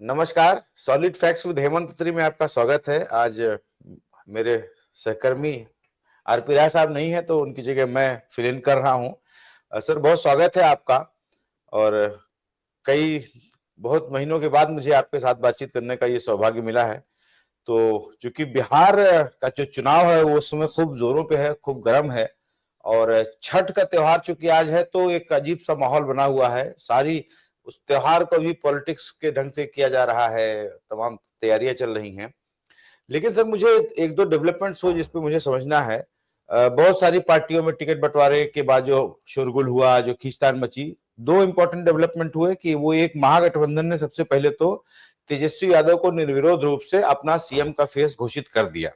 नमस्कार। Solid facts with Hemant त्री में आपका स्वागत है। आज मेरे सहकर्मी आरपी राय साहब नहीं है तो उनकी जगह मैं फिल इन कर रहा हूं। सर, बहुत स्वागत है आपका। और कई बहुत महीनों के बाद मुझे आपके साथ बातचीत करने का ये सौभाग्य मिला है। तो चूंकि बिहार का जो चुनाव है वो उस समय खूब जोरों पे है, खूब गर्म है। और छठ का त्योहार चूंकि आज है तो एक अजीब सा माहौल बना हुआ है। सारी उस त्योहार को भी पॉलिटिक्स के ढंग से किया जा रहा है, तमाम तैयारियां चल रही हैं। लेकिन सर, मुझे एक दो डेवलपमेंट्स हुए जिसपे मुझे समझना है। बहुत सारी पार्टियों में टिकट बंटवारे के बाद जो शोरगुल हुआ, जो खींचतान मची, दो इंपॉर्टेंट डेवलपमेंट हुए कि वो एक महागठबंधन ने सबसे पहले तो तेजस्वी यादव को निर्विरोध रूप से अपना सीएम का फेस घोषित कर दिया।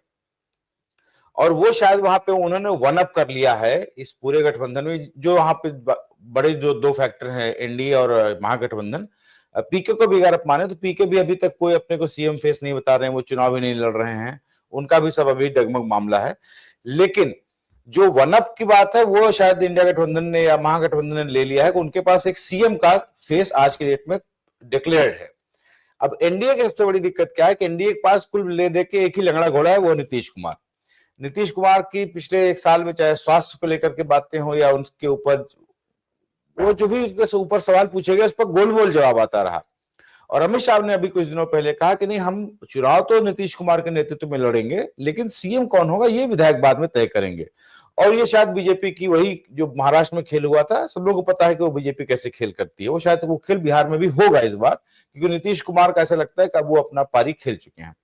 और वो शायद वहां पे उन्होंने वन अप कर लिया है इस पूरे गठबंधन में। जो वहां पे बड़े जो दो फैक्टर हैं, एनडीए और महागठबंधन, पीके को भी अगर आप माने तो पीके भी अभी तक कोई अपने को सीएम फेस नहीं बता रहे हैं, वो चुनाव ही नहीं लड़ रहे हैं, उनका भी सब अभी डगमग मामला है। लेकिन जो वन अप की बात है वो शायद इंडिया गठबंधन ने या महागठबंधन ने ले लिया है कि उनके पास एक सीएम का फेस आज के डेट में डिक्लेयर्ड है। अब एनडीए की सबसे बड़ी दिक्कत क्या है कि एनडीए के पास कुल ले दे के एक ही लंगड़ा घोड़ा है, वो नीतीश कुमार। नीतीश कुमार की पिछले एक साल में चाहे स्वास्थ्य को लेकर के बातें हो या उनके ऊपर वो जो भी ऊपर सवाल पूछे गए उस पर गोल गोल जवाब आता रहा। और अमित शाह ने अभी कुछ दिनों पहले कहा कि नहीं, हम चुनाव तो नीतीश कुमार के नेतृत्व में लड़ेंगे, लेकिन सीएम कौन होगा ये विधायक बाद में तय करेंगे। और ये शायद बीजेपी की वही जो महाराष्ट्र में खेल हुआ था, सब लोगों को पता है कि वो बीजेपी कैसे खेल करती है, वो शायद वो खेल बिहार में भी होगा इस बार, क्योंकि नीतीश कुमार का ऐसा लगता है कि अब वो अपना पारी खेल चुके हैं।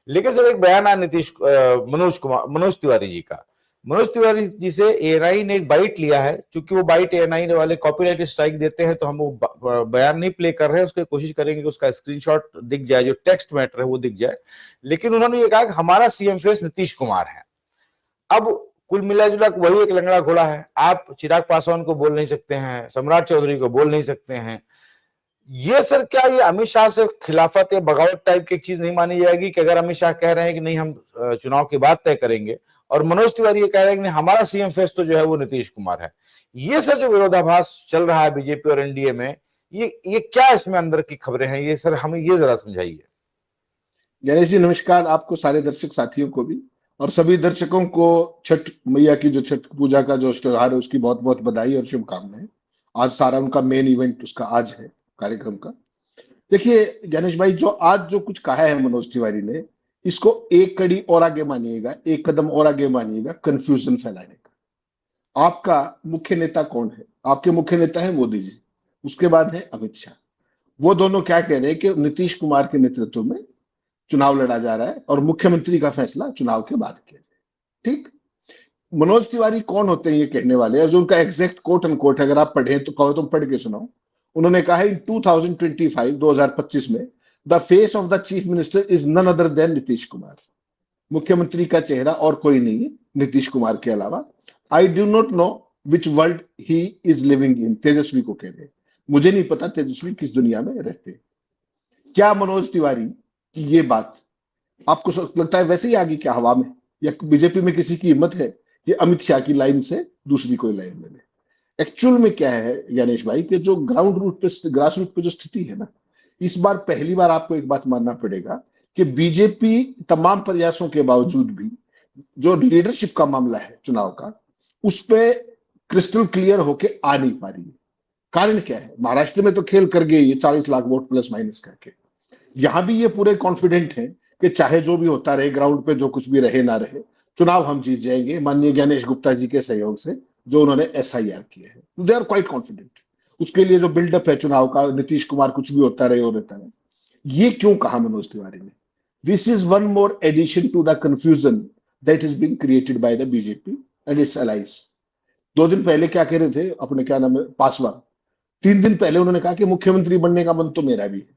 लेकिन सर, एक बयान आया मनोज तिवारी जी का। मनोज तिवारी जी से एएनआई ने एक बाइट लिया है। चूंकि वो बाइट एएनआई वाले कॉपीराइट स्ट्राइक देते हैं तो हम वो बयान नहीं प्ले कर रहे हैं, उसकी कोशिश करेंगे कि उसका स्क्रीनशॉट दिख जाए, जो टेक्स्ट मैटर है वो दिख जाए। लेकिन उन्होंने ये कहा कि हमारा सीएम फेस नीतीश कुमार है। अब कुल मिला जुला वही एक लंगड़ा घोड़ा है। आप चिराग पासवान को बोल नहीं सकते हैं, सम्राट चौधरी को बोल नहीं सकते हैं। ये सर, क्या ये अमित शाह से खिलाफत या बगावत टाइप की चीज नहीं मानी जाएगी कि अगर अमित शाह कह रहे हैं कि नहीं हम चुनाव के बाद तय करेंगे, और मनोज तिवारी ये कह रहे हैं कि नहीं हमारा सीएम फेस तो जो है वो नीतीश कुमार है। ये सर जो विरोधाभास चल रहा है बीजेपी और एनडीए में, ये क्या इसमें अंदर की खबरें हैं, ये सर हमें ये जरा समझाइए। गणेश जी नमस्कार, आपको, सारे दर्शक साथियों को भी, और सभी दर्शकों को छठ मैया की जो छठ पूजा का जो त्योहार है उसकी बहुत बहुत बधाई और शुभकामनाएं। आज सारा उनका मेन इवेंट उसका आज है कार्यक्रम का। देखिए गणेश भाई, जो आज जो कुछ कहा है मनोज तिवारी ने, इसको एक कड़ी और आगे मानिएगा, एक कदम और आगे मानिएगा कंफ्यूजन फैलाने का। आपका मुख्य नेता कौन है? आपके मुख्य नेता है मोदी जी, उसके बाद है अमित शाह। वो दोनों क्या कह रहे हैं कि नीतीश कुमार के नेतृत्व में चुनाव लड़ा जा रहा है और मुख्यमंत्री का फैसला चुनाव के बाद किया जाए। ठीक। मनोज तिवारी कौन होते हैं ये कहने वाले, और जो उनका एग्जैक्ट कोट एंड कोट अगर आप पढ़े तो कहो तो पढ़ के सुनाओ। उन्होंने कहा है इन 2025 में the face of the chief minister is none other than Nitish Kumar. मुख्यमंत्री का चेहरा और कोई नहीं है नीतीश कुमार के अलावा। I do not know which world he is living in. Tejashwi को कह रहे, मुझे नहीं पता तेजस्वी किस दुनिया में रहते। क्या मनोज तिवारी की ये बात आपको लगता है वैसे ही आ गई क्या हवा में, या बीजेपी में किसी की हिम्मत है कि अमित शाह की लाइन से दूसरी कोई लाइन ले ले? एक्चुअल में क्या है गणेश भाई, कि जो ग्राउंड रूट पे, ग्रास रूट पे जो स्थिति है ना, इस बार पहली बार आपको एक बात मानना पड़ेगा कि बीजेपी तमाम प्रयासों के बावजूद भी जो लीडरशिप का मामला है चुनाव का, उस पर क्रिस्टल क्लियर होके आ नहीं पा रही है। कारण क्या है? महाराष्ट्र में तो खेल कर गए ये 40 लाख वोट प्लस माइनस करके। यहां भी ये पूरे कॉन्फिडेंट हैं कि चाहे जो भी होता रहे, ग्राउंड पे जो कुछ भी रहे ना रहे, चुनाव हम जीत जाएंगे माननीय ज्ञानेश गुप्ता जी के सहयोग से, जो उन्होंने एसआईआर किए हैं। They are quite confident. उसके लिए जो बिल्डअप है चुनाव का, नीतीश कुमार कुछ भी होता रहे और रहता रहे, ये क्यों कहा मनोज तिवारी ने? This is one more addition to the confusion that is being created by the BJP and its allies. 2 दिन पहले क्या कह रहे थे अपने, क्या नाम है, पासवान। 3 दिन पहले उन्होंने कहा कि मुख्यमंत्री बनने का मन तो मेरा भी है,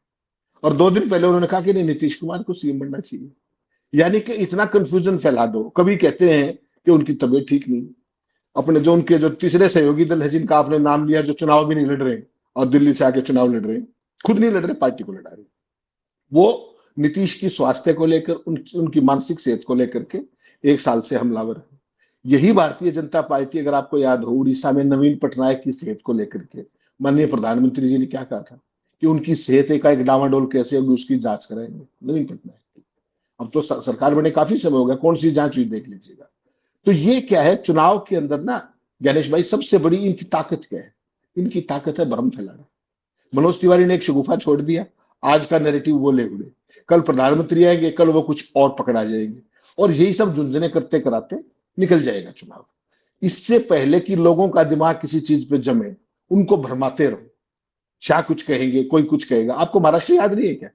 और 2 दिन पहले उन्होंने कहा कि नहीं, नीतीश कुमार को सीएम बनना चाहिए। यानी कि इतना कंफ्यूजन फैला दो। कभी कहते हैं कि उनकी तबीयत ठीक नहीं, अपने जो उनके जो तीसरे सहयोगी दल है जिनका आपने नाम लिया, जो चुनाव भी नहीं लड़ रहे और दिल्ली से आके चुनाव लड़ रहे हैं, खुद नहीं लड़ रहे, पार्टी को लड़ा रहे, वो नीतीश की स्वास्थ्य को लेकर, उनकी मानसिक सेहत को लेकर के 1 साल से हमलावर है। यही भारतीय जनता पार्टी, अगर आपको याद हो, उड़ीसा में नवीन पटनायक की सेहत को लेकर के माननीय प्रधानमंत्री जी ने क्या कहा था कि उनकी सेहत का एक डामाडोल कैसे होगी उसकी जांच कराएंगे? नवीन पटनायक। अब तो सरकार बने काफी समय हो गया, कौन सी जांच हुई देख लीजिएगा। तो ये क्या है चुनाव के अंदर ना गणेश भाई, सबसे बड़ी इनकी ताकत क्या है? इनकी ताकत है भ्रम फैलाना। मनोज तिवारी ने एक शगुफा छोड़ दिया, आज का नैरेटिव वो ले उड़े, कल प्रधानमंत्री आएंगे, कल वो कुछ और पकड़ा जाएंगे, और यही सब झुंझुने करते कराते निकल जाएगा चुनाव। इससे पहले कि लोगों का दिमाग किसी चीज पे जमे, उनको भरमाते रहो। शाह कुछ कहेंगे, कोई कुछ कहेगा। आपको महाराष्ट्र याद नहीं है क्या?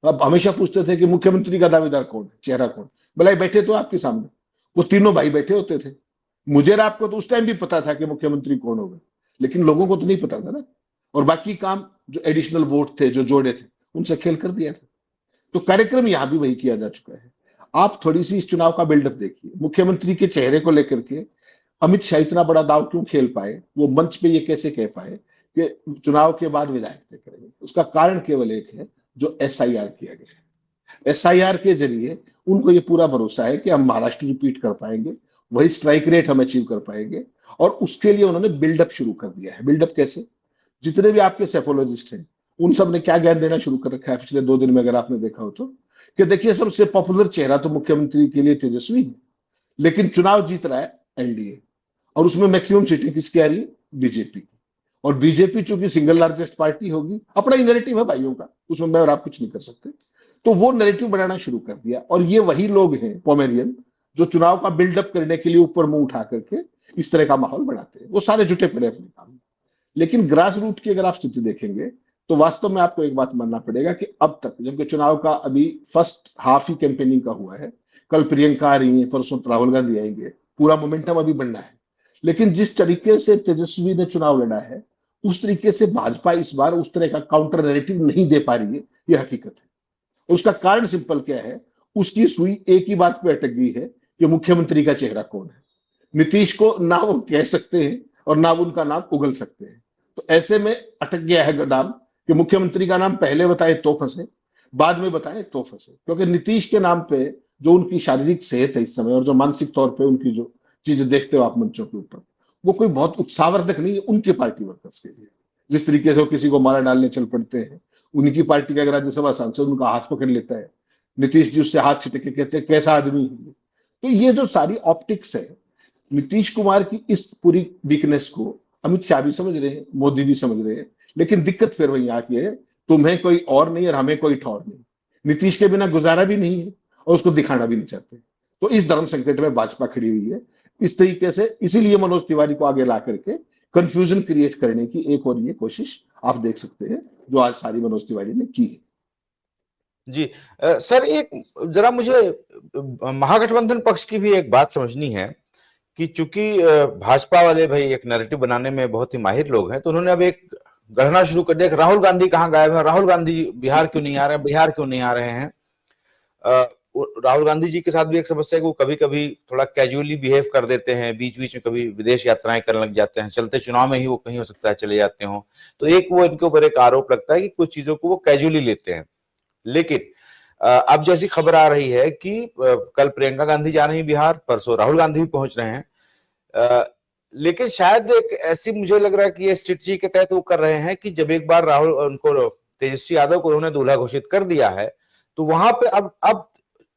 आप हमेशा पूछते थे कि मुख्यमंत्री का दावेदार कौन है, चेहरा कौन? भलाई बैठे तो आपके सामने वो तीनों भाई बैठे होते थे। मुझे और आपको तो उस टाइम भी पता था कि मुख्यमंत्री कौन होगा, लेकिन लोगों को तो नहीं पता था ना। और बाकी काम जो एडिशनल वोट थे, जो जोड़े थे, उनसे खेल कर दिया था। तो कार्यक्रम यहां भी वही किया जा चुका है। आप थोड़ी सी इस चुनाव का बिल्डअप देखिए, मुख्यमंत्री के चेहरे को लेकर के अमित शाह इतना बड़ा दाव क्यों खेल पाए, वो मंच पे ये कैसे कह पाए कि चुनाव के बाद विधायक तय करेंगे? उसका कारण केवल एक है, जो एसआईआर किया गया है। एसआईआर के जरिए उनको ये पूरा भरोसा है कि हम महाराष्ट्र रिपीट कर पाएंगे, वही स्ट्राइक रेट हम अचीव कर पाएंगे। और उसके लिए उन्होंने बिल्डअप शुरू कर दिया है। बिल्डअप कैसे? जितने भी आपके सेफोलॉजिस्ट हैं, उन सब ने क्या ज्ञान देना शुरू कर रखा है पिछले 2 दिन में, अगर आपने देखा हो तो, कि देखिए सबसे पॉपुलर चेहरा तो मुख्यमंत्री के लिए तेजस्वी है, लेकिन चुनाव जीत रहा है एनडीए, और उसमें मैक्सिमम सीटें किसकी आ रही है? बीजेपी की। और बीजेपी चूंकि सिंगल लार्जेस्ट पार्टी होगी, अपना ही नैरेटिव है भाइयों का, उसमें मैं और आप कुछ नहीं कर सकते। तो वो नैरेटिव बनाना शुरू कर दिया, और ये वही लोग हैं पोमेरियन, जो चुनाव का बिल्डअप करने के लिए ऊपर मुंह उठा करके इस तरह का माहौल बनाते हैं। वो सारे जुटे पड़े अपने काम में। लेकिन ग्रास रूट की अगर आप स्थिति देखेंगे, तो वास्तव में आपको एक बात मानना पड़ेगा कि अब तक, जबकि चुनाव का अभी फर्स्ट हाफ ही कैंपेनिंग का हुआ है, कल प्रियंका आ रही है, परसों राहुल गांधी आएंगे, पूरा मोमेंटम अभी बनना है, लेकिन जिस तरीके से तेजस्वी ने चुनाव लड़ा है, उस तरीके से भाजपा इस बार उस तरह का काउंटर नैरेटिव नहीं दे पा रही है। यह हकीकत है। उसका कारण सिंपल क्या है? उसकी सुई एक ही बात पे अटक गई है कि मुख्यमंत्री का चेहरा कौन है। नीतीश को ना वो कह सकते हैं और ना उनका नाम उगल सकते हैं। तो ऐसे में अटक गया है नाम, कि मुख्यमंत्री का नाम पहले बताए तो फंसे, बाद में बताए तो फंसे। क्योंकि नीतीश के नाम पे जो उनकी शारीरिक सेहत है इस समय, और जो मानसिक तौर पे उनकी जो चीजें देखते हो आप मंचों के ऊपर, वो कोई बहुत उत्साहवर्धक नहीं है उनके पार्टी वर्कर्स के लिए। जिस तरीके से वो किसी को मारा डालने चल पड़ते हैं, उनकी पार्टी का अगर राज्यसभा सांसद उनका हाथ पकड़ लेता है, नीतीश जी उससे हाथ छिटक के कहते हैं कैसा आदमी है। तो ये जो सारी ऑप्टिक्स है, नीतीश कुमार की इस पूरी वीकनेस को अमित शाह भी समझ रहे हैं, मोदी भी समझ रहे हैं। लेकिन दिक्कत फिर वही आती है, तुम्हें कोई और नहीं और हमें कोई ठौर नहीं। नीतीश के बिना गुजारा भी नहीं है, और उसको दिखाना भी नहीं चाहते। तो इस धर्म संकट में भाजपा खड़ी हुई है इस तरीके से। इसीलिए मनोज तिवारी को आगे ला करके कंफ्यूजन क्रिएट करने की एक और ये कोशिश आप देख सकते हैं, जो आज सारी मनोज तिवारी ने की है। जी सर, एक जरा मुझे महागठबंधन पक्ष की भी एक बात समझनी है कि चूंकि भाजपा वाले भाई एक नैरेटिव बनाने में बहुत ही माहिर लोग हैं, तो उन्होंने अब एक गढ़ना शुरू कर दिया कि राहुल गांधी कहाँ गायब है, राहुल गांधी बिहार क्यों नहीं आ रहे हैं, बिहार क्यों नहीं आ रहे हैं। राहुल गांधी जी के साथ भी एक समस्या है कि वो कभी कभी थोड़ा कैजुअली बिहेव कर देते हैं, बीच बीच में कभी विदेश यात्राएं करने लग जाते हैं, चलते चुनाव में ही वो कहीं हो सकता है चले जाते हो। तो एक वो इनके ऊपर एक आरोप लगता है कि कुछ चीजों को वो कैजुअली लेते हैं। लेकिन अब जैसी खबर आ रही है कि कल प्रियंका गांधी जा रही है बिहार, परसों राहुल गांधी भी पहुंच रहे हैं। लेकिन शायद एक ऐसी मुझे लग रहा है कि ये स्ट्रेटजी के तहत वो कर रहे हैं कि जब एक बार राहुल उनको तेजस्वी यादव को उन्होंने दूल्हा घोषित कर दिया है, तो वहां पे अब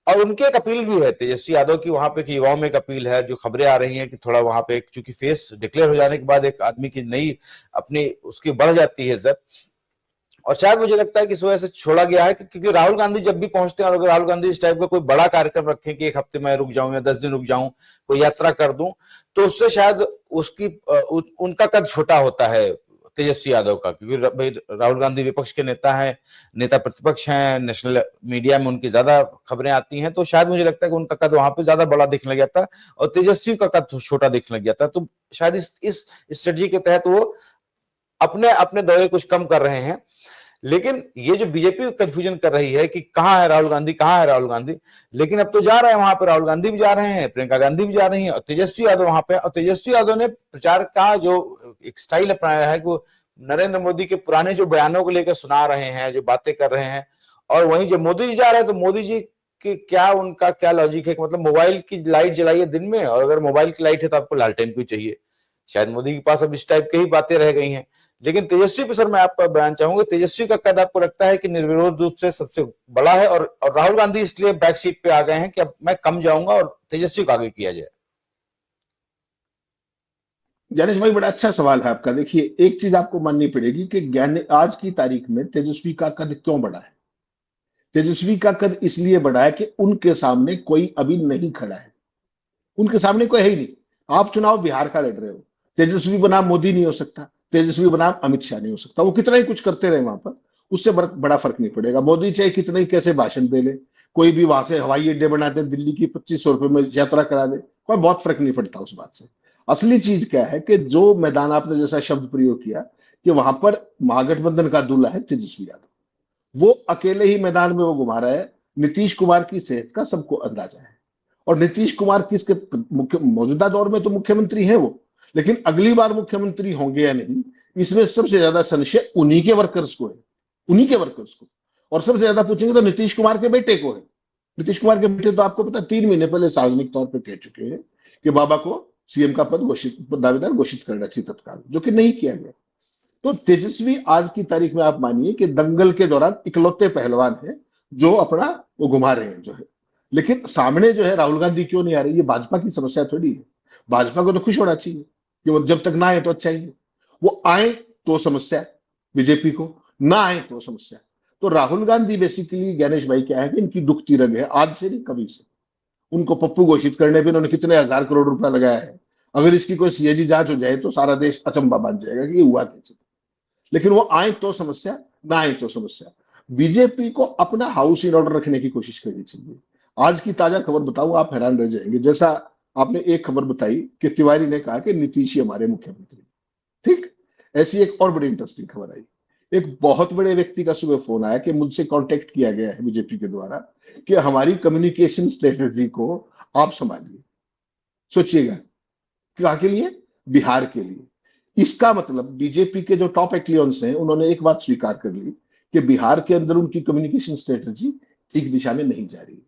और उनकी एक अपील भी है तेजस्वी यादव की वहां पे, कि युवाओं में एक अपील है, जो खबरें आ रही हैं कि थोड़ा वहां पे चूंकि फेस डिक्लेयर हो जाने के बाद एक आदमी की नई अपनी उसकी बढ़ जाती है इज्जत। और शायद मुझे लगता है कि इस वजह से छोड़ा गया है क्योंकि राहुल गांधी जब भी पहुंचते हैं, और अगर राहुल गांधी इस टाइप का कोई बड़ा कार्यक्रम रखें कि 1 हफ्ते में रुक जाऊं या 10 दिन रुक जाऊं, कोई यात्रा कर दूं, तो उससे शायद उसकी उनका कद छोटा होता है तेजस्वी यादव का। क्योंकि भाई राहुल गांधी विपक्ष के नेता है, नेता प्रतिपक्ष हैं, नेशनल मीडिया में उनकी ज्यादा खबरें आती हैं, तो शायद मुझे लगता है कि उनका कद वहां पे ज्यादा बड़ा दिखने लग गया था और तेजस्वी का कद छोटा दिखने लग गया था। तो शायद इस स्ट्रेटजी के तहत वो अपने अपने दौरे कुछ कम कर रहे हैं। लेकिन ये जो बीजेपी कंफ्यूजन कर रही है कि कहां है राहुल गांधी, कहां है राहुल गांधी, लेकिन अब तो जा रहे हैं वहां पे, राहुल गांधी भी जा रहे हैं, प्रियंका गांधी भी जा रही हैं, और तेजस्वी यादव वहां पे। और तेजस्वी यादव ने प्रचार का जो एक स्टाइल अपनाया है कि वो नरेंद्र मोदी के पुराने जो बयानों को लेकर सुना रहे हैं, जो बातें कर रहे हैं। और वहीं जब मोदी जी जा रहे हैं तो मोदी जी कि क्या उनका क्या लॉजिक है कि मतलब मोबाइल की लाइट जलाइए दिन में, और अगर मोबाइल की लाइट है तो आपको लालटेन क्यों चाहिए। शायद मोदी के पास अब इस टाइप की ही बातें रह गई हैं। लेकिन तेजस्वी पे सर मैं आपका बयान चाहूंगा, तेजस्वी का कद आपको लगता है कि निर्विरोध रूप से सबसे बड़ा है, और राहुल गांधी इसलिए बैक सीट पे आ गए हैं कि अब मैं कम जाऊंगा और तेजस्वी को आगे किया जाए? ज्ञानेश भाई, बड़ा अच्छा सवाल है आपका। देखिए, एक चीज आपको माननी पड़ेगी कि ज्ञान आज की तारीख में तेजस्वी का कद क्यों बढ़ा है। तेजस्वी का कद इसलिए बढ़ा है कि उनके सामने कोई अभी नहीं खड़ा है। उनके सामने कोई है ही नहीं। आप चुनाव बिहार का लड़ रहे हो, तेजस्वी बनाम मोदी नहीं हो सकता, तेजस्वी बनाम अमित शाह नहीं हो सकता। वो कितना ही कुछ करते रहे वहां पर, उससे बड़ा फर्क नहीं पड़ेगा। मोदी चाहे कितना ही कैसे भाषण दे ले, कोई भी वहां से हवाई अड्डे बना दे, दिल्ली की 2500 रुपए में यात्रा करा दे, कोई बहुत फर्क नहीं पड़ता उस बात से। असली चीज क्या है कि जो मैदान आपने जैसा शब्द प्रयोग किया कि वहां पर महागठबंधन का दूल्हा है तेजस्वी यादव, वो अकेले ही मैदान में वो घुमा रहा है। नीतीश कुमार की सेहत का सबको अंदाजा है। और नीतीश कुमार किसके मुख्य मौजूदा दौर में तो मुख्यमंत्री है वो, लेकिन अगली बार मुख्यमंत्री होंगे या नहीं, इसमें सबसे ज्यादा संशय उन्हीं के वर्कर्स को है। उन्हीं के वर्कर्स को। और सबसे ज्यादा पूछेंगे तो नीतीश कुमार के बेटे को है। नीतीश कुमार के बेटे तो आपको पता 3 महीने पहले सार्वजनिक तौर पर कह चुके हैं कि बाबा को सीएम का पद दावेदार घोषित करना चाहिए तत्काल, जो कि नहीं किया गया। तो तेजस्वी आज की तारीख में आप मानिए कि दंगल के दौरान इकलौते पहलवान है जो अपना वो घुमा रहे हैं जो है। लेकिन सामने जो है राहुल गांधी क्यों नहीं आ रही, ये भाजपा की समस्या थोड़ी है। भाजपा को तो खुश होना चाहिए कि वो जब तक ना आए तो अच्छा ही है। वो आए तो समस्या बीजेपी को, ना आए तो समस्या। तो राहुल गांधी बेसिकली, ज्ञानेश भाई, क्या है कि इनकी दुखती रग है, आज से नहीं कभी से। उनको पप्पू घोषित करने पे इन्होंने कितने हजार करोड़ रुपया लगाया है। अगर इसकी कोई सीएजी जांच हो जाए तो सारा देश अचंबा बांध जाएगा कि ये हुआ कैसे। लेकिन वो आए तो समस्या, ना आए तो समस्या। बीजेपी को अपना हाउस इन ऑर्डर रखने की कोशिश करनी चाहिए। आज की ताजा खबर बताऊं, आप हैरान रह जाएंगे। जैसा आपने एक खबर बताई कि तिवारी ने कहा कि नीतीश ही हमारे मुख्यमंत्री, ठीक, ऐसी एक और बड़ी इंटरेस्टिंग खबर आई। एक बहुत बड़े व्यक्ति का सुबह फोन आया कि मुझसे कांटेक्ट किया गया है बीजेपी के द्वारा कि हमारी कम्युनिकेशन स्ट्रेटेजी को आप संभालिए। सोचिएगा, कहा के लिए? बिहार के लिए। इसका मतलब बीजेपी के जो टॉप एक्लियंस हैं उन्होंने एक बात स्वीकार कर ली कि बिहार के अंदर उनकी कम्युनिकेशन स्ट्रेटजी ठीक दिशा में नहीं जा रही।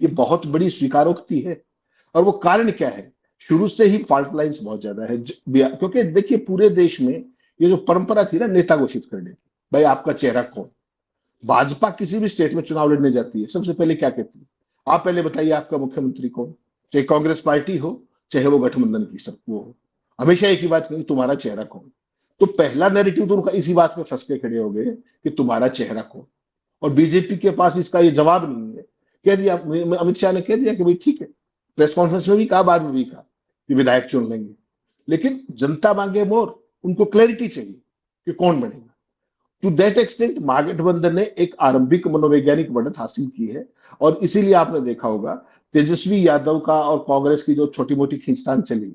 ये बहुत बड़ी स्वीकारोक्ति है। और वो कारण क्या है? शुरू से ही फॉल्ट लाइंस बहुत ज्यादा है। क्योंकि देखिए, पूरे देश में ये जो परंपरा थी ना नेता घोषित करने की, भाई आपका चेहरा कौन। भाजपा किसी भी स्टेट में चुनाव लड़ने जाती है, सबसे पहले क्या कहती है? आप पहले बताइए आपका मुख्यमंत्री कौन। चाहे कांग्रेस पार्टी हो, चाहे वो गठबंधन की सब वो हो, हमेशा एक ही बात कहेंगे, तुम्हारा चेहरा कौन। तो पहला नैरेटिव तो उनका इसी बात में फंस के खड़े हो गए कि तुम्हारा चेहरा कौन। और बीजेपी के पास इसका ये जवाब नहीं है। कह दिया, अमित शाह ने कह दिया कि भाई ठीक है, प्रेस कॉन्फ्रेंस में भी कहा, बाद में भी कहा कि विधायक चुन लेंगे। लेकिन जनता मांगे मोर, उनको क्लैरिटी चाहिए कि कौन बनेगा। टू दैट एक्सटेंट महागठबंधन ने एक आरंभिक मनोवैज्ञानिक बढ़त हासिल की है। और इसीलिए आपने देखा होगा तेजस्वी यादव का और कांग्रेस की जो छोटी मोटी खींचतान चली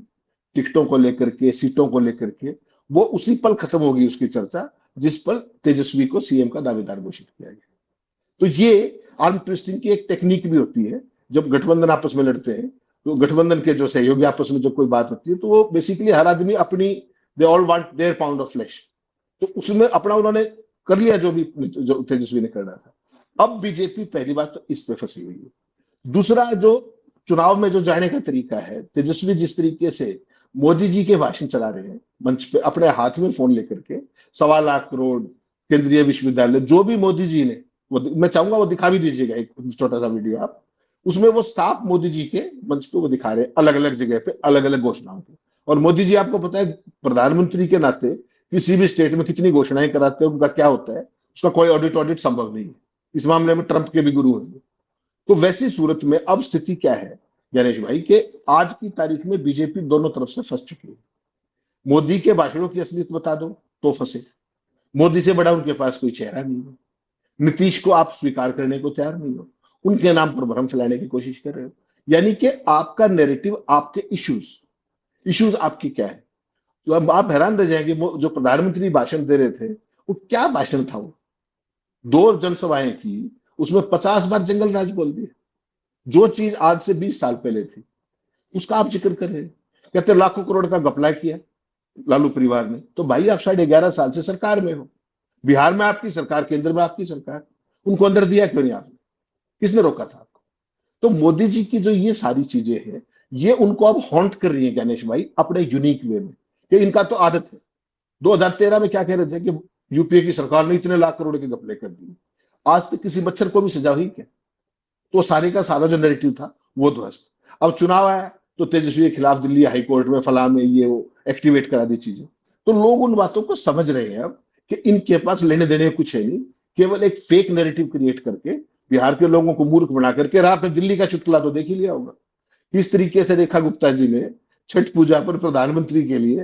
टिकटों को लेकर के, सीटों को लेकर के, वो उसी पल खत्म होगी उसकी चर्चा जिस पल तेजस्वी को सीएम का दावेदार घोषित किया गया। तो ये आर्म ट्विस्टिंग की एक टेक्निक भी होती है। जब गठबंधन आपस में लड़ते हैं तो गठबंधन के जो सहयोगी आपस में जब कोई बात होती है तो वो बेसिकली हर आदमी अपनी, they all want their pound of flesh. तो उसमें अपना उन्होंने कर लिया जो भी जो तेजस्वी ने करना था। अब बीजेपी पहली बात तो इस पे फंसी हुई है। दूसरा, जो चुनाव में जो जाने का तरीका है, तेजस्वी जिस तरीके से मोदी जी के भाषण चला रहे हैं मंच पे, अपने हाथ में फोन लेकर के, 1.25 करोड़ केंद्रीय विश्वविद्यालय जो भी मोदी जी ने, वो मैं चाहूंगा वो दिखा भी दीजिएगा एक छोटा सा वीडियो आप। उसमें वो साफ मोदी जी के मंच पे वो दिखा रहे हैं अलग अलग जगह पे अलग अलग घोषणाओं को। और मोदी जी आपको पता है प्रधानमंत्री के नाते किसी भी स्टेट में कितनी घोषणाएं कराते हैं, उनका क्या होता है, उसका कोई ऑडिट संभव नहीं है। इस मामले में ट्रंप के भी गुरु हैं। तो वैसी सूरत में अब स्थिति क्या है गणेश भाई, के आज की तारीख में बीजेपी दोनों तरफ से फंस चुकी है। मोदी के भाषणों की असलियत बता दो तो फंसे। मोदी से बड़ा उनके पास कोई चेहरा नहीं है। नीतीश को आप स्वीकार करने को तैयार नहीं हो, उनके नाम पर भ्रम फैलाने की कोशिश कर रहे हो। यानी कि आपका नैरेटिव, आपके इश्यूज, इश्यूज आपकी क्या है। तो अब आप हैरान रह जाएंगे, वो जो प्रधानमंत्री भाषण दे रहे थे वो क्या भाषण था। वो 2 जनसभाएं की, उसमें 50 बार जंगल राज बोल दिया। जो चीज आज से 20 साल पहले थी उसका आप जिक्र कर रहे हैं। कहते लाखों करोड़ का घपला किया लालू परिवार ने। तो भाई आप 11.5 साल से सरकार में हो, बिहार में आपकी सरकार, केंद्र में आपकी सरकार, उनको अंदर दिया क्यों नहीं आपने? किसने रोका था आपको? तो मोदी जी की जो ये सारी चीजें हैं, ये उनको अब हॉन्ट कर रही है गणेश भाई अपने यूनिक वे में, कि इनका तो आदत है 2013 में क्या कह रहे थे कि यूपीए की सरकार ने इतने लाख करोड़ के घपले कर दिए, आज तक किसी मच्छर को भी सजा हुई क्या? तो सारे का सारा जो नैरेटिव था वो ध्वस्त। अब चुनाव आया तो तेजस्वी के खिलाफ दिल्ली हाई कोर्ट में फलां में ये वो एक्टिवेट करा दी चीजें। तो लोग उन बातों को समझ रहे हैं अब कि इनके पास लेने देने कुछ है नहीं, केवल एक फेक नैरेटिव क्रिएट करके बिहार के लोगों को मूर्ख बना करके। रात में दिल्ली का चुटकुला तो देख ही लिया होगा, किस तरीके से रेखा गुप्ता जी ने छठ पूजा पर प्रधानमंत्री के लिए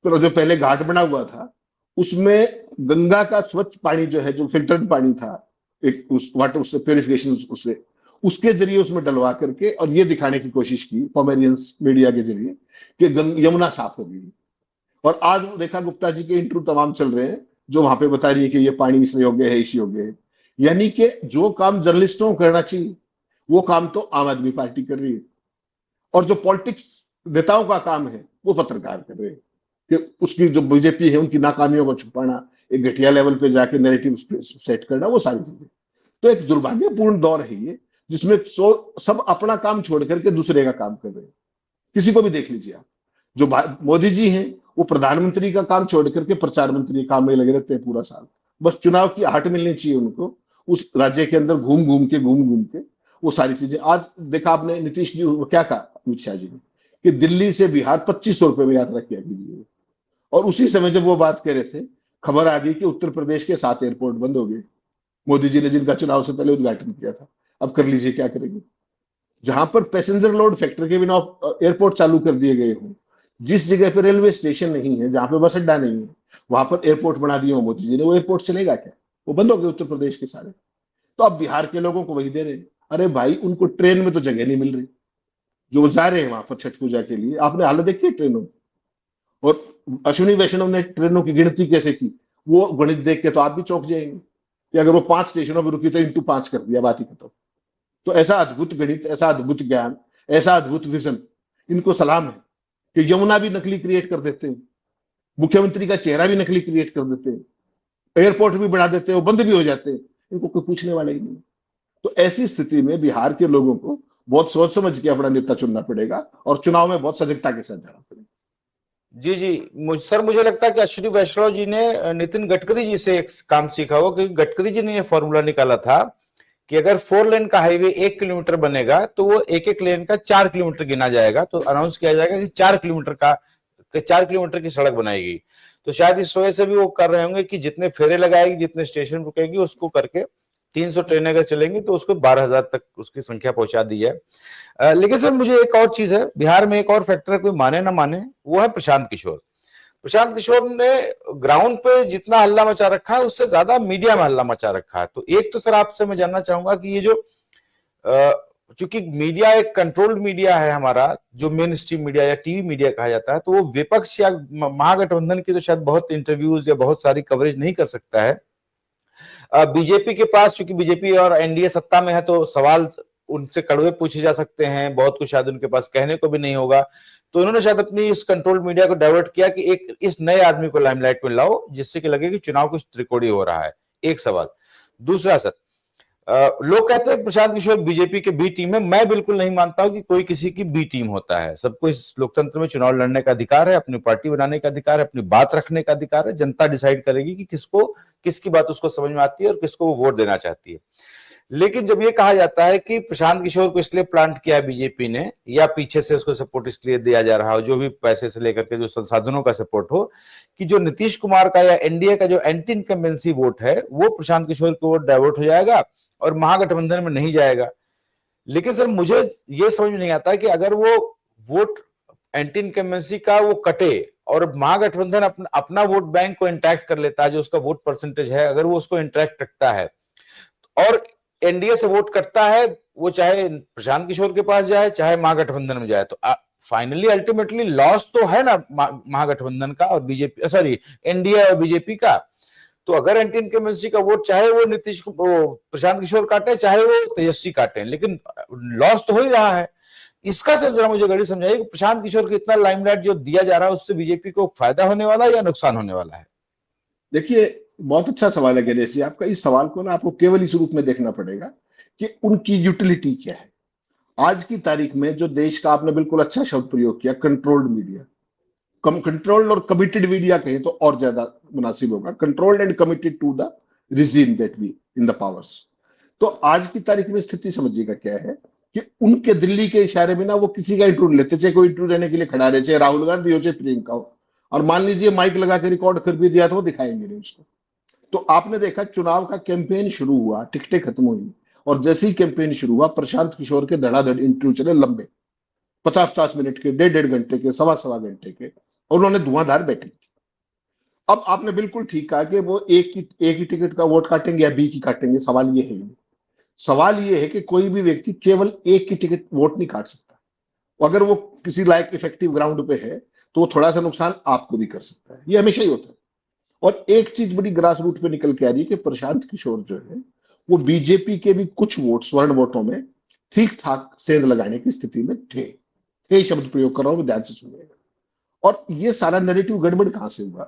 तो जो पहले घाट बना हुआ था उसमें गंगा का स्वच्छ पानी जो है, जो फिल्टर्ड पानी था, एक उस वाटर उससे प्योरिफिकेशन उससे उसके जरिए उसमें डलवा करके और ये दिखाने की कोशिश की पॉमेरियंस मीडिया के जरिए कि यमुना साफ हो गई। और आज रेखा गुप्ता जी के इंटरव्यू तमाम चल रहे हैं जो वहां पे बता रही है कि ये पानी इस योग्य है, इस योग्य है। यानी कि जो काम जर्नलिस्टों को करना चाहिए वो काम तो आम आदमी पार्टी कर रही है, और जो पॉलिटिक्स नेताओं का काम है वो पत्रकार कर रहे हैं कि उसकी जो बीजेपी है उनकी नाकामियों को छुपाना, एक घटिया लेवल पे जाके नैरेटिव सेट करना, वो सारी चीजें। तो एक दुर्भाग्यपूर्ण दौर है ये, जिसमें सब अपना काम छोड़ करके दूसरे का काम कर रहे हैं। किसी को भी देख लीजिए आप, जो मोदी जी हैं वो प्रधानमंत्री का काम छोड़ करके प्रचार मंत्री काम में लगे रहते हैं पूरा साल। बस चुनाव की आहट मिलनी चाहिए उनको, उस राज्य के अंदर घूम घूम के वो सारी चीजें। आज देखा आपने नीतीश जी क्या कहा अमित शाह जी ने कि दिल्ली से बिहार 2500 रुपए में यात्रा किया कीजिए, और उसी समय जब वो बात कह रहे थे खबर आ गई कि उत्तर प्रदेश के 7 एयरपोर्ट बंद हो गए, मोदी जी ने जिनका चुनाव से पहले उद्घाटन किया था। अब कर लीजिए क्या करेंगे, जहां पर पैसेंजर लोड फैक्टर के बिना एयरपोर्ट चालू कर दिए गए हों, जिस जगह पर रेलवे स्टेशन नहीं है, जहां पर बस अड्डा नहीं है, वहां पर एयरपोर्ट बना दिए हो मोदी जी ने, वो एयरपोर्ट चलेगा क्या? वो बंद हो गए उत्तर प्रदेश के सारे। तो अब बिहार के लोगों को वही दे रहे हैं। अरे भाई, उनको ट्रेन में तो जगह नहीं मिल रही, जो जा रहे हैं वहां पर छठ पूजा के लिए। आपने हालत देखी है ट्रेनों में? और अश्विनी वैष्णव ने ट्रेनों की गिनती कैसे की, वो गणित देख के तो आप भी चौंक जाएंगे कि अगर वो 5 स्टेशनों पर रुकी तो इंटू 5 कर दिया, बात ही खत्म। तो ऐसा अद्भुत गणित, ऐसा अद्भुत ज्ञान, ऐसा अद्भुत विजन, इनको सलाम है कि यमुना भी नकली क्रिएट कर देते हैं, मुख्यमंत्री का चेहरा भी नकली क्रिएट कर देते हैं, एयरपोर्ट भी बढ़ा देते हैं, वो बंद भी हो जाते हैं, इनको कोई पूछने वाला ही नहीं। तो ऐसी स्थिति में बिहार के लोगों को बहुत सोच समझ के अपना नेता चुनना पड़ेगा और चुनाव में बहुत सजगता के साथ जाना पड़ेगा। जी जी, सर मुझे लगता है कि अश्विनी वैष्णव जी ने नितिन गडकरी जी से एक काम सीखा होगा, क्योंकि गडकरी जी ने ये फॉर्मूला निकाला था कि अगर 4 लेन का हाईवे 1 किलोमीटर बनेगा तो वो एक एक लेन का 4 किलोमीटर गिना जाएगा, तो अनाउंस किया जाएगा कि 4 किलोमीटर की सड़क बनाएगी। तो शायद इस वजह से भी वो कर रहे होंगे कि जितने फेरे लगाएगी, जितने स्टेशन रुकेगी, उसको करके 300 ट्रेनें अगर चलेंगी तो उसको 12,000 तक उसकी संख्या पहुंचा दी है। लेकिन सर मुझे एक और चीज है, बिहार में एक और फैक्टर है, कोई माने ना माने, वो है प्रशांत किशोर। प्रशांत किशोर ने ग्राउंड पे जितना हल्ला मचा रखा है उससे ज्यादा मीडिया में हल्ला मचा रखा है। तो एक तो सर आपसे मैं जानना चाहूंगा कि ये जो चूंकि मीडिया एक कंट्रोल्ड मीडिया है हमारा, जो मेन स्ट्रीम मीडिया या टीवी मीडिया कहा जाता है, तो वो विपक्ष या महागठबंधन की तो शायद बहुत इंटरव्यूज या बहुत सारी कवरेज नहीं कर सकता है। बीजेपी के पास, चूंकि बीजेपी और एनडीए सत्ता में है, तो सवाल उनसे कड़वे पूछे जा सकते हैं, बहुत कुछ शायद उनके पास कहने को भी नहीं होगा। तो उन्होंने शायद अपनी इस कंट्रोल मीडिया को डाइवर्ट किया कि एक इस नए आदमी को लाइमलाइट में लाओ, जिससे कि लगे कि चुनाव कुछ त्रिकोणीय हो रहा है। एक सवाल। दूसरा सर, लोग कहते हैं प्रशांत किशोर बीजेपी के बी टीम है। मैं बिल्कुल नहीं मानता हूं कि कोई किसी की बी टीम होता है। सबको इस लोकतंत्र में चुनाव लड़ने का अधिकार है, अपनी पार्टी बनाने का अधिकार है, अपनी बात रखने का अधिकार है। जनता डिसाइड करेगी कि किसकी बात उसको समझ में आती है और किसको वो वोट देना चाहती है। लेकिन जब ये कहा जाता है कि प्रशांत किशोर को इसलिए प्लांट किया है बीजेपी ने, या पीछे से उसको सपोर्ट इसलिए दिया जा रहा हो, जो भी पैसे से लेकर के जो संसाधनों का सपोर्ट हो, कि जो नीतीश कुमार का या एनडीए का जो एंटी इनकम्बेंसी वोट है वो प्रशांत किशोर की वोट डाइवर्ट हो जाएगा और महागठबंधन में नहीं जाएगा। लेकिन सर मुझे ये समझ में नहीं आता कि अगर वो वोट एंटी इनकम्बेंसी का वो कटे और महागठबंधन अपना वोट बैंक को इंटैक्ट कर लेता है, जो उसका वोट परसेंटेज है, अगर वो उसको इंटैक्ट रखता है और एनडीए से वोट करता है, वो चाहे प्रशांत किशोर के पास जाए चाहे महागठबंधन में जाए, तो फाइनली अल्टीमेटली लॉस तो है ना महागठबंधन का और बीजेपी, सॉरी एनडीए और बीजेपी का। तो अगर एंटी इनकम्बेंसी का वोट चाहे वो प्रशांत किशोर काटे चाहे वो तेजस्वी काटे, लेकिन लॉस तो हो ही रहा है। इसका सर जरा मुझे गड़ी समझाइए कि प्रशांत किशोर को इतना लाइमलाइट जो दिया जा रहा है उससे बीजेपी को फायदा होने वाला है या नुकसान होने वाला है? देखिए, बहुत अच्छा सवाल है गणेश जी आपका। इस सवाल को ना आपको केवल इस रूप में देखना पड़ेगा कि उनकी यूटिलिटी क्या है। आज की तारीख में जो देश का, आपने बिल्कुल अच्छा शब्द प्रयोग किया, कंट्रोल्ड मीडिया, कंट्रोल्ड और कमिटेड मीडिया कहें तो और ज्यादा मुनासिब होगा, controlled and committed to the regime that we in the powers. तो आज की तारीख में स्थिति समझिएगा क्या है कि उनके दिल्ली के इशारे में ना वो किसी का इंटरव्यू लेते, चाहे कोई इंटरव्यू लेने के लिए खड़ा रहे, चाहे राहुल गांधी हो चाहे प्रियंका हो, और मान लीजिए माइक लगा के रिकॉर्ड कर भी दिया तो वो दिखाएंगे नहीं उसको। तो आपने देखा चुनाव का कैंपेन शुरू हुआ, टिकटें खत्म हुई, और जैसे ही कैंपेन शुरू हुआ प्रशांत किशोर के धड़ाधड़ इंटरव्यू चले, लंबे 50-50 मिनट के, 1.5-1.5 घंटे के, सवा-सवा घंटे के, और उन्होंने धुआंधार बैटिंग की। अब आपने बिल्कुल ठीक कहा कि वो एक ही टिकट का वोट काटेंगे या बी की काटेंगे, सवाल ये है ही नहीं। सवाल ये है कि कोई भी व्यक्ति केवल एक की टिकट वोट नहीं काट सकता, अगर वो किसी लायक इफेक्टिव ग्राउंड पे है तो वो थोड़ा सा नुकसान आपको भी कर सकता है, ये हमेशा ही होता है। और एक चीज बड़ी ग्रास रूट पे निकल के आ रही है कि प्रशांत किशोर जो है वो बीजेपी के भी कुछ वोट, स्वर्ण वोटों में ठीक ठाक सेंध लगाने की स्थिति में थे शब्द प्रयोग कर रहा हूं, ध्यान से सुनिएगा। और ये सारा नैरेटिव गड़बड़ कहां से हुआ?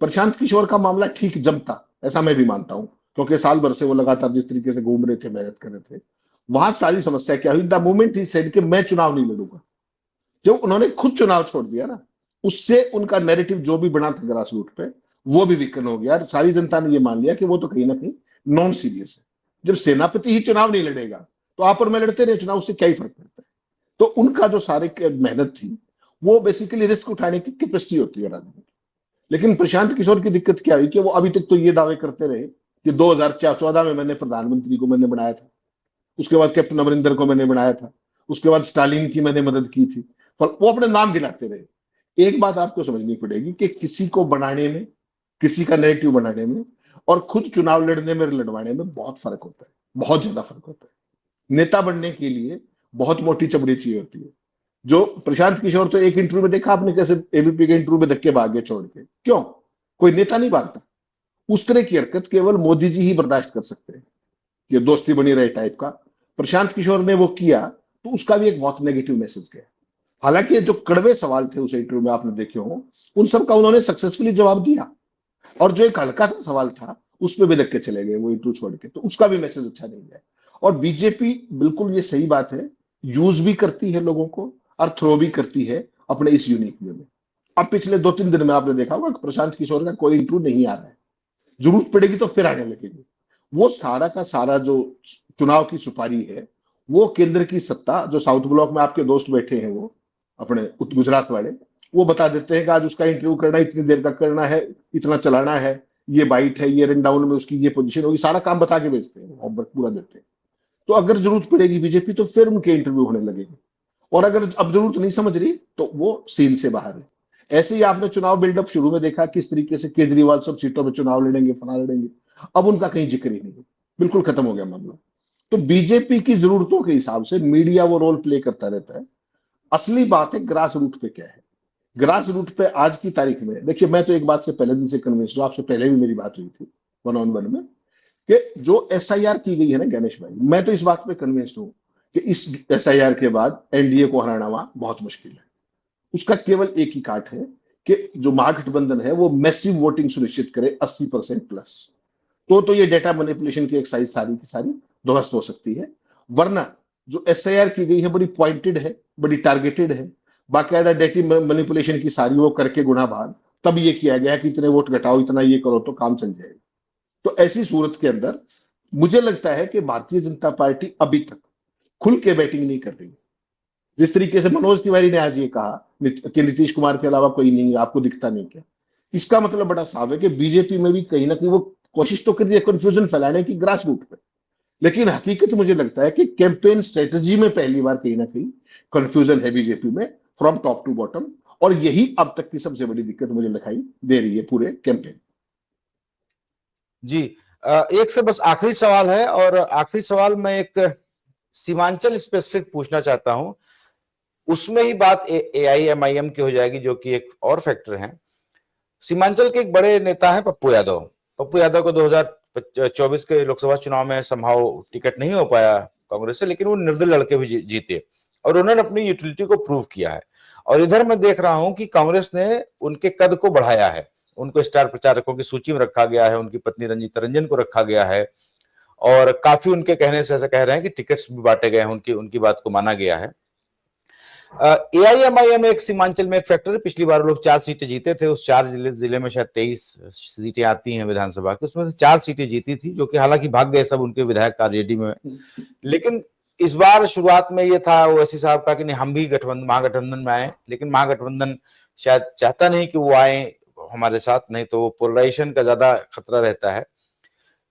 प्रशांत किशोर का मामला ठीक जमता, ऐसा मैं भी मानता हूं, क्योंकि साल भर से वो लगातार जिस तरीके से घूम रहे थे, मेहनत कर रहे थे, वहां सारी समस्या क्या हुई? द मोमेंट ही सेड कि मैं चुनाव नहीं लड़ूंगा, जब उन्होंने खुद चुनाव छोड़ दिया ना, उससे उनका नैरेटिव जो भी बना था ग्रास रूट पे वो भी वीकन हो गया। सारी जनता ने ये मान लिया कि वो तो कहीं ना कहीं नॉन सीरियस है। जब सेनापति ही चुनाव नहीं लड़ेगा तो आप और मैं लड़ते रहे चुनाव, उससे क्या ही फर्क पड़ता है? तो उनका जो सारे मेहनत थी वो बेसिकली रिस्क उठाने की कैपेसिटी होती है राजनीति। लेकिन प्रशांत किशोर की दिक्कत क्या हुई कि वो अभी तक तो ये दावे करते रहे कि 2014 में मैंने प्रधानमंत्री को मैंने बनाया था, उसके बाद कैप्टन अमरिंदर को मैंने बनाया था, उसके बाद स्टालिन की मैंने मदद की थी, पर वो अपने नाम गिनाते रहे। एक बात आपको समझनी पड़ेगी कि किसी को बनाने में, किसी का नैरेटिव बनाने में और खुद चुनाव लड़ने में, लड़वाने में बहुत फर्क होता है, बहुत ज्यादा फर्क होता है। नेता बनने के लिए बहुत मोटी चमड़ी चाहिए होती है। जो प्रशांत किशोर तो एक इंटरव्यू में देखा आपने कैसे एबीपी के इंटरव्यू में धक्के भाग गए छोड़ के, क्यों? कोई नेता नहीं भागता। उस तरह की हरकत केवल मोदी जी ही बर्दाश्त कर सकते हैं, ये दोस्ती बनी रहे टाइप का। प्रशांत किशोर ने वो किया तो उसका भी एक बहुत नेगेटिव मैसेज गया। हालांकि जो कड़वे सवाल थे उस इंटरव्यू में आपने देखे हो, उन सब का उन्होंने सक्सेसफुली जवाब दिया, और जो एक हल्का सा सवाल था उस पर भी धक्के चले गए वो इंटरव्यू छोड़ के, तो उसका भी मैसेज अच्छा नहीं है। और बीजेपी, बिल्कुल ये सही बात है, यूज भी करती है लोगों को और थ्रो भी करती है अपने इस यूनिक वे में। अब पिछले 2-3 दिन में आपने देखा होगा कि प्रशांत किशोर का कोई इंटरव्यू नहीं आ रहा है, जरूरत पड़ेगी तो फिर आने लगेगी। वो सारा का सारा जो चुनाव की सुपारी है, वो केंद्र की सत्ता, जो साउथ ब्लॉक में आपके दोस्त बैठे हैं वो अपने गुजरात वाले, वो बता देते हैं कि आज उसका इंटरव्यू करना, इतनी देर तक करना है, इतना चलाना है, ये बाइट है, ये रन डाउन में उसकी ये पोजीशन होगी, सारा काम बता के भेजते हैं, होमवर्क पूरा देते हैं। तो अगर जरूरत पड़ेगी बीजेपी तो फिर उनके इंटरव्यू होने लगेंगे, और अगर अब जरूरत नहीं समझ रही तो वो सीन से बाहर है। ऐसे ही आपने चुनाव बिल्डअप शुरू में देखा किस तरीके से केजरीवाल सब सीटों में चुनाव लड़ेंगे, फना लड़ेंगे, अब उनका कहीं जिक्र ही नहीं है, बिल्कुल खत्म हो गया मामला। तो बीजेपी की जरूरतों के हिसाब से मीडिया वो रोल प्ले करता रहता है। असली बात है ग्रास रूट पे क्या है। ग्रास रूट पे आज की तारीख में देखिए, मैं तो एक बात से पहले दिन से कन्विंस हूं, आपसे पहले भी मेरी बात हुई थी वन ऑन वन में, कि जो एसआईआर की गई है ना गणेश भाई, मैं तो इस बात पे कन्विंस हूं कि इस एसआईआर के बाद एनडीए को हराना वहां बहुत मुश्किल है। उसका केवल एक ही काट है कि जो महागठबंधन है वो मैसिव वोटिंग सुनिश्चित करे 80% प्लस, तो ये डेटा मैनिपुलेशन की एक्सरसाइज सारी की सारी ध्वस्त हो सकती है। वरना जो एसआईआर की गई है बड़ी पॉइंटेड है, बड़ी टारगेटेड है, बाकायदा डेटा मैनिपुलेशन की सारी वो करके गुना भाग तब ये किया गया कि इतने वोट घटाओ, इतना ये करो तो काम चल जाएगा। तो ऐसी सूरत के अंदर मुझे लगता है कि भारतीय जनता पार्टी अभी तक खुल के बैटिंग नहीं कर रही है। जिस तरीके से मनोज तिवारी ने आज ये कहा कि नीतीश कुमार के अलावा कोई नहीं है, आपको दिखता नहीं क्या, इसका मतलब बड़ा साफ है कि बीजेपी में भी कहीं ना कहीं वो कोशिश तो कर रही है कंफ्यूजन फैलाने की ग्रास रूट पे, लेकिन हकीकत मुझे लगता है कि कैंपेन स्ट्रेटजी में पहली बार कहीं ना कहीं कंफ्यूजन है बीजेपी में, फ्रॉम टॉप टू बॉटम, और यही अब तक की सबसे बड़ी दिक्कत मुझे दिखाई दे रही है पूरे कैंपेन। जी, एक से बस आखिरी सवाल है, और आखिरी सवाल मैं एक सीमांचल स्पेसिफिक पूछना चाहता हूं, उसमें ही बात AIMIM की हो जाएगी, जो कि एक और फैक्टर है। सीमांचल के एक बड़े नेता है पप्पू यादव। पप्पू यादव को 2024 के लोकसभा चुनाव में संभव टिकट नहीं हो पाया कांग्रेस से, लेकिन वो निर्दलीय लड़के भी जीते और उन्होंने अपनी यूटिलिटी को प्रूव किया है। और इधर मैं देख रहा हूं कि कांग्रेस ने उनके कद को बढ़ाया है, उनको स्टार प्रचारकों की सूची में रखा गया है, उनकी पत्नी रंजीता रंजन को रखा गया है, और काफी उनके कहने से ऐसा कह रहे हैं कि टिकट्स भी बांटे गए हैं, उनकी बात को माना गया है। AIMIM एक सीमांचल में एक फैक्टर है। पिछली बार वो लोग 4 सीटें जीते थे, उस 4 जिले में शायद 23 सीटें आती हैं विधानसभा की, उसमें से 4 सीटें जीती थी, जो कि हालांकि भाग गए सब उनके विधायक आरजेडी में। लेकिन इस बार शुरुआत में ये था ओवैसी साहब का कि नहीं, हम भी गठबंधन महागठबंधन में आए, लेकिन महागठबंधन शायद चाहता नहीं कि वो आए हमारे साथ, नहीं तो पोलराइजेशन का ज्यादा खतरा रहता है।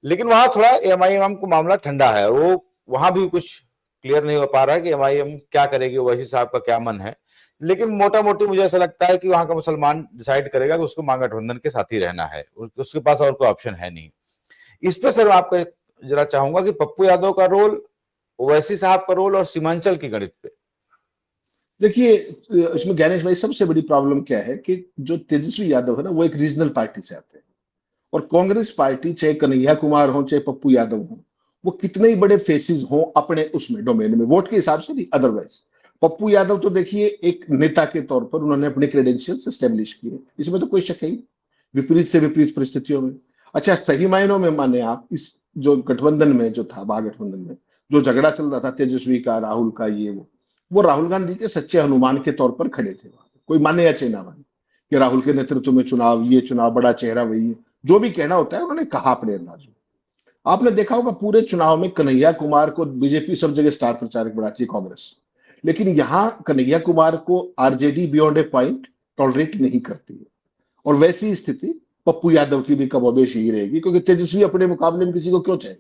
लेकिन वहां थोड़ा एमआईएम को मामला ठंडा है, वो वहां भी कुछ क्लियर नहीं हो पा रहा है कि एमआईएम क्या करेगी, ओवैसी साहब का क्या मन है। लेकिन मोटा मोटी मुझे ऐसा लगता है कि वहां का मुसलमान डिसाइड करेगा कि उसको महागठबंधन के साथ ही रहना है, उसके पास और कोई ऑप्शन है नहीं। इस पे सर आपका जरा चाहूंगा कि पप्पू यादव का रोल, ओवैसी साहब का रोल और सीमांचल की गणित पे। देखिए, इसमें ज्ञानेश भाई सबसे बड़ी प्रॉब्लम क्या है कि जो तेजस्वी यादव है ना, वो एक रीजनल पार्टी से आते हैं, और कांग्रेस पार्टी चाहे कन्हैया कुमार हो चाहे पप्पू यादव हो, वो कितने ही बड़े फेसेस हो अपने उसमें डोमेन में, वोट के हिसाब से नहीं, अदरवाइज पप्पू यादव तो देखिए एक नेता के तौर पर उन्होंने अपने क्रेडेंशियल्स एस्टेब्लिश किए, इसमें तो कोई शक है ही, विपरीत से विपरीत परिस्थितियों में। अच्छा, सही मायनों में माने आप, इस जो गठबंधन में जो था, महागठबंधन में जो झगड़ा चल रहा था तेजस्वी का, राहुल का, ये वो राहुल गांधी के सच्चे हनुमान के तौर पर खड़े थे वहां, कोई माने या चाहे ना माने कि राहुल के नेतृत्व में चुनाव, ये चुनाव बड़ा चेहरा वही है, जो भी कहना होता है उन्होंने कहा अपने अंदाज में। आपने देखा होगा पूरे चुनाव में कन्हैया कुमार को बीजेपी सब जगह स्टार प्रचारक बनाती है, कांग्रेस, लेकिन यहां कन्हैया कुमार को आरजेडी बियॉन्ड ए पॉइंट टॉलरेट नहीं करती है। और वैसी स्थिति पप्पू यादव की भी कमोबेश यही रहेगी, क्योंकि तेजस्वी अपने मुकाबले में किसी को क्यों चाहे।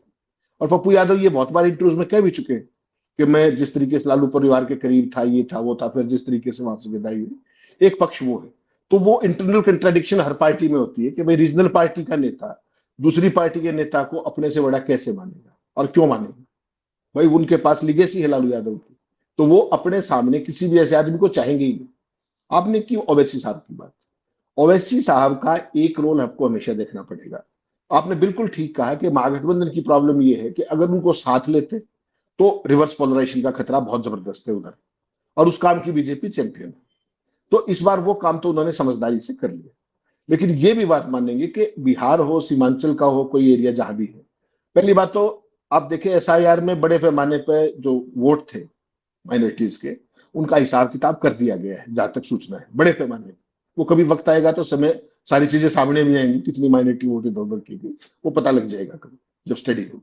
और पप्पू यादव ये बहुत बार इंटरव्यूज में कह भी चुके हैं कि मैं जिस तरीके से लालू परिवार के करीब था, ये था वो था, फिर जिस तरीके से वहां से विदाई हुई, एक पक्ष वो है। तो वो इंटरनल कंट्राडिक्शन हर पार्टी में होती है कि भाई रीजनल पार्टी का नेता दूसरी पार्टी के नेता को अपने से बड़ा कैसे मानेगा और क्यों मानेगा। भाई उनके पास लिगेसी है लालू यादव की, तो वो अपने सामने किसी भी ऐसे आदमी को चाहेंगे ही नहीं। आपने की ओवैसी साहब की बात, ओवैसी साहब का एक रोल आपको हमेशा देखना पड़ेगा। आपने बिल्कुल ठीक कहा कि महागठबंधन की प्रॉब्लम यह है कि अगर उनको साथ लेते तो रिवर्स पोलराइजेशन का खतरा बहुत जबरदस्त है उधर, और उस काम की बीजेपी चैंपियन है। तो इस बार वो काम तो उन्होंने समझदारी से कर लिया। लेकिन ये भी बात मानेंगे कि बिहार हो, सीमांचल का हो, कोई एरिया जहां भी है, पहली बात तो आप देखें एसआईआर में बड़े पैमाने पर जो वोट थे माइनॉरिटीज के, उनका हिसाब किताब कर दिया गया है, जहां तक सूचना है, बड़े पैमाने पर। वो कभी वक्त आएगा तो समय सारी चीजें सामने भी आएंगी, कितनी माइनॉरिटी वोट इधर उधर की गई, वो पता लग जाएगा कभी जब स्टडी होगी।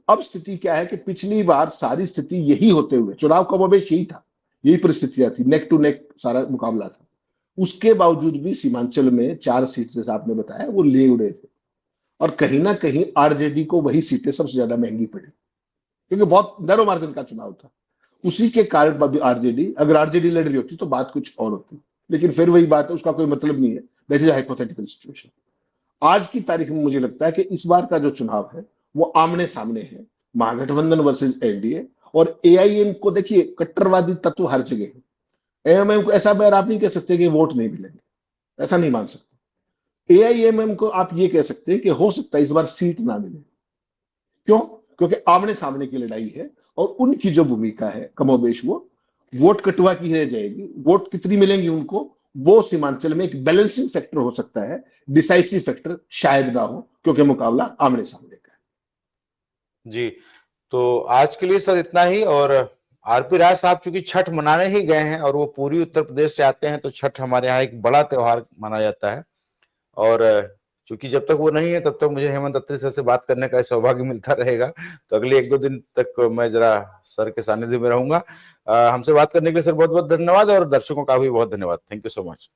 अब स्थिति क्या है कि पिछली बार सारी स्थिति यही होते हुए, चुनाव कमोबेश यही था, यही परिस्थितियां थी, नेक टू नेक सारा मुकाबला था, उसके बावजूद भी सीमांचल में 4 सीट जैसा आपने बताया वो ले उड़े थे। और कहीं ना कहीं आरजेडी को वही सीटें सबसे ज्यादा महंगी पड़ी, क्योंकि बहुत नैरो मार्जिन का चुनाव था। उसी के कारण आरजेडी, अगर आरजेडी लड़ रही होती तो बात कुछ और होती, लेकिन फिर वही बात है, उसका कोई मतलब नहीं है, दैट इज हाइपोथेटिकल सिचुएशन। आज की तारीख में मुझे लगता है कि इस बार का जो चुनाव है वो आमने सामने है, महागठबंधन वर्सेज एनडीए। और एआईएम को देखिए, कट्टरवादी तत्व हर जगह है। एएमएम को ऐसा बैर आप नहीं कह सकते कि वोट नहीं मिलेंगे, ऐसा नहीं मान सकते। एआईएमएम को आप ये कह सकते हैं कि हो सकता है इस बार सीट ना मिले। क्यों? क्योंकि आमने सामने की लड़ाई है, और उनकी जो भूमिका है कमोबेश वो वोट कटवा की रह जाएगी। वोट कितनी मिलेंगी उनको, वो सीमांचल में एक बैलेंसिंग फैक्टर हो सकता है, डिसाइसिव फैक्टर शायद ना हो, क्योंकि मुकाबला आमने सामने का है। जी, तो आज के लिए सर इतना ही। और आरपी राय साहब चूंकि छठ मनाने ही गए हैं और वो पूरी उत्तर प्रदेश से आते हैं, तो छठ हमारे यहाँ एक बड़ा त्योहार माना जाता है। और चूंकि जब तक वो नहीं है तब तक मुझे हेमंत अत्री सर से बात करने का सौभाग्य मिलता रहेगा, तो अगले 1-2 दिन तक मैं जरा सर के सानिध्य में रहूंगा। हमसे बात करने के लिए सर बहुत बहुत धन्यवाद, और दर्शकों का भी बहुत धन्यवाद। Thank you so much.